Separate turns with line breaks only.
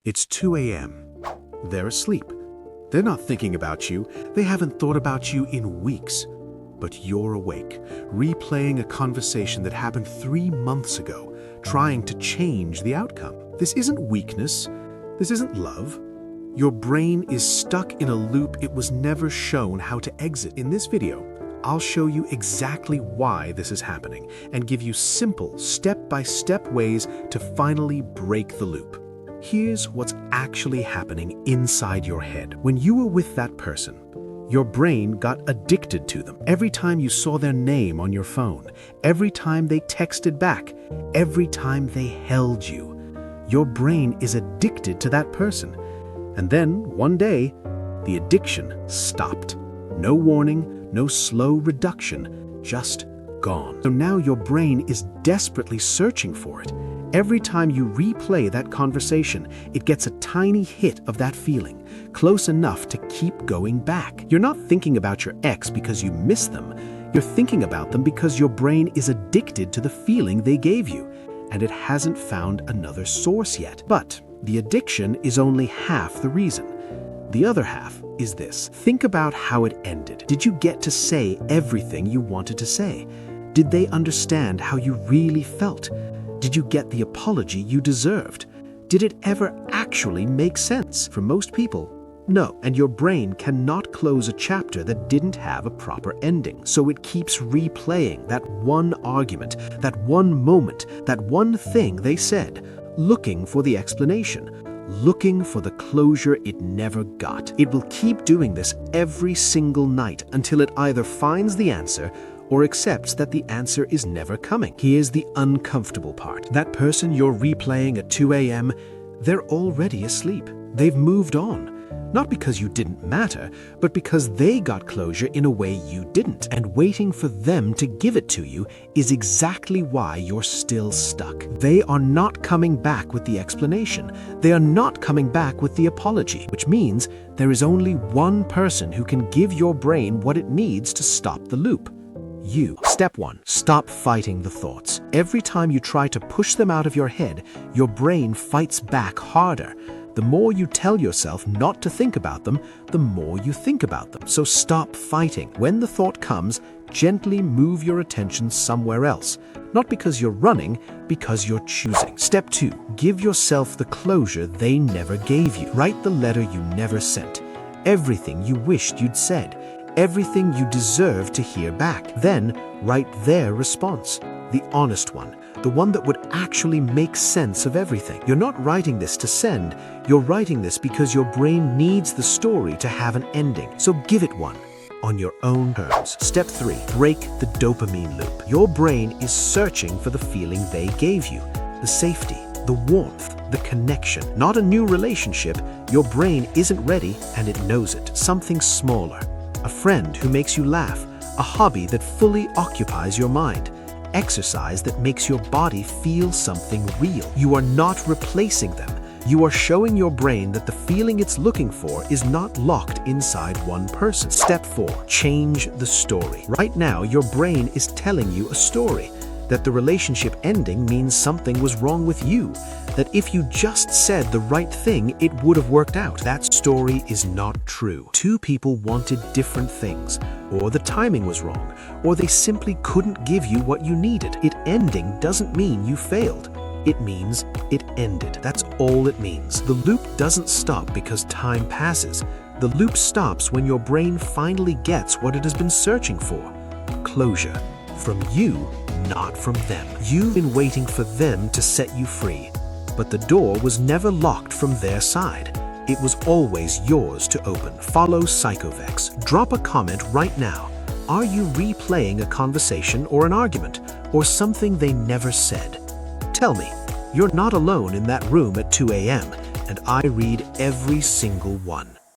It's 2 a.m. They're asleep. They're not thinking about you. They haven't thought about you in weeks. But you're awake, replaying a conversation that happened 3 months ago, trying to change the outcome. This isn't weakness. This isn't love. Your brain is stuck in a loop it was never shown how to exit. In this video, I'll show you exactly why this is happening and give you simple, step-by-step ways to finally break the loop. Here's what's actually happening inside your head. When you were with that person, your brain got addicted to them. Every time you saw their name on your phone, every time they texted back, every time they held you, your brain is addicted to that person. And then, one day, the addiction stopped. No warning, no slow reduction, just gone. So now your brain is desperately searching for it. Every time you replay that conversation, it gets a tiny hit of that feeling, close enough to keep going back. You're not thinking about your ex because you miss them. You're thinking about them because your brain is addicted to the feeling they gave you, and it hasn't found another source yet. But the addiction is only half the reason. The other half is this. Think about how it ended. Did you get to say everything you wanted to say? Did they understand how you really felt? Did you get the apology you deserved? Did it ever actually make sense? For most people, no. And your brain cannot close a chapter that didn't have a proper ending. So it keeps replaying that one argument, that one moment, that one thing they said, looking for the explanation, looking for the closure it never got. It will keep doing this every single night until it either finds the answer or accepts that the answer is never coming. Here's the uncomfortable part. That person you're replaying at 2 a.m., they're already asleep. They've moved on. Not because you didn't matter, but because they got closure in a way you didn't. And waiting for them to give it to you is exactly why you're still stuck. They are not coming back with the explanation. They are not coming back with the apology, which means there is only one person who can give your brain what it needs to stop the loop. You. Step 1. Stop fighting the thoughts. Every time you try to push them out of your head, your brain fights back harder. The more you tell yourself not to think about them, the more you think about them. So stop fighting. When the thought comes, gently move your attention somewhere else. Not because you're running, because you're choosing. Step 2. Give yourself the closure they never gave you. Write the letter you never sent. Everything you wished you'd said. Everything you deserve to hear back. Then write their response, the honest one, the one that would actually make sense of everything. You're not writing this to send, you're writing this because your brain needs the story to have an ending. So give it one, on your own terms. Step 3, break the dopamine loop. Your brain is searching for the feeling they gave you, the safety, the warmth, the connection. Not a new relationship. Your brain isn't ready and it knows it. Something smaller. A friend who makes you laugh, a hobby that fully occupies your mind, exercise that makes your body feel something real. You are not replacing them. You are showing your brain that the feeling it's looking for is not locked inside one person. Step 4, change the story. Right now, your brain is telling you a story. That the relationship ending means something was wrong with you. That if you just said the right thing, it would have worked out. That story is not true. Two people wanted different things, or the timing was wrong, or they simply couldn't give you what you needed. It ending doesn't mean you failed. It means it ended. That's all it means. The loop doesn't stop because time passes. The loop stops when your brain finally gets what it has been searching for. Closure. From you, not from them. You've been waiting for them to set you free, but the door was never locked from their side. It was always yours to open. Follow Psychovex. Drop a comment right now. Are you replaying a conversation or an argument, or something they never said? Tell me. You're not alone in that room at 2 a.m., and I read every single one.